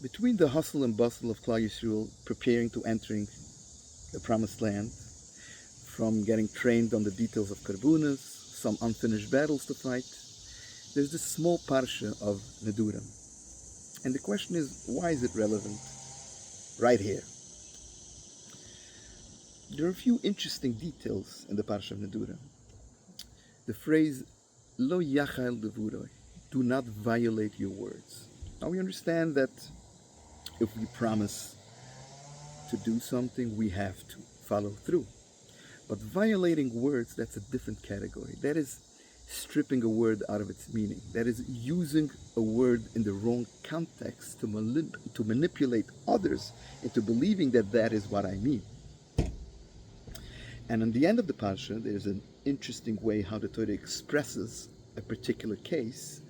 Between the hustle and bustle of Klal Yisrael preparing to entering the promised land, from getting trained on the details of karbunas, some unfinished battles to fight, there's this small parsha of Nedurim. And the question is, why is it relevant right here? There are a few interesting details in the parsha of Nedurim. The phrase, Lo yachal devuroi, do not violate your words. Now we understand that if we promise to do something, we have to follow through. But violating words, that's a different category. That is stripping a word out of its meaning. That is using a word in the wrong context to manipulate others into believing that that is what I mean. And on the end of the parsha, there's an interesting way how the Torah expresses a particular case.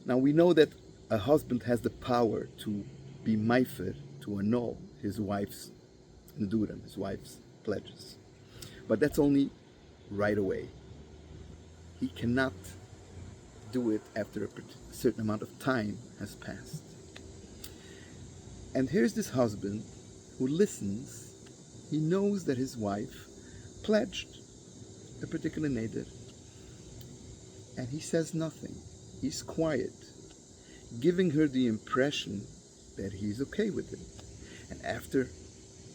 Now we know that a husband has the power to be meifer, to annul his wife's nedurim, his wife's pledges. But that's only right away. He cannot do it after a certain amount of time has passed. And here's this husband who listens. He knows that his wife pledged a particular neder, and he says nothing. He's quiet, giving her the impression that he's okay with it. And after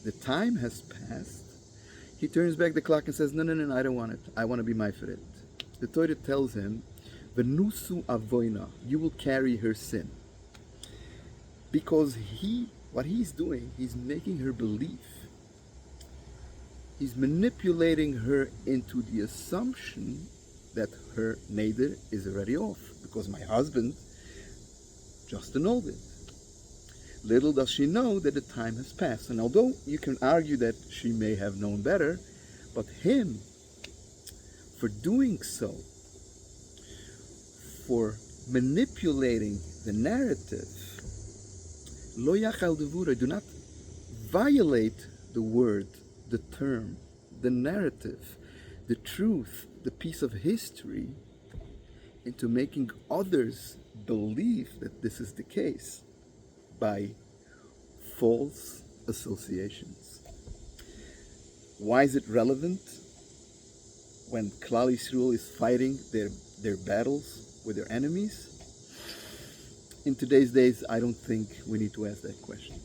the time has passed, he turns back the clock and says, no, I don't want it. I want to be meifer. The Torah tells him, V'nusu avoina, you will carry her sin. Because what he's doing, he's making her believe. He's manipulating her into the assumption that her neder is already off, because my husband just annulled it. Little does she know that the time has passed. And although you can argue that she may have known better, but him, for doing so, for manipulating the narrative, lo yachal devura, do not violate the word, the term, the narrative, the truth, the piece of history, into making others believe that this is the case by false associations. Why is it relevant when Klal Yisrael is fighting their battles with their enemies? In today's days, I don't think we need to ask that question.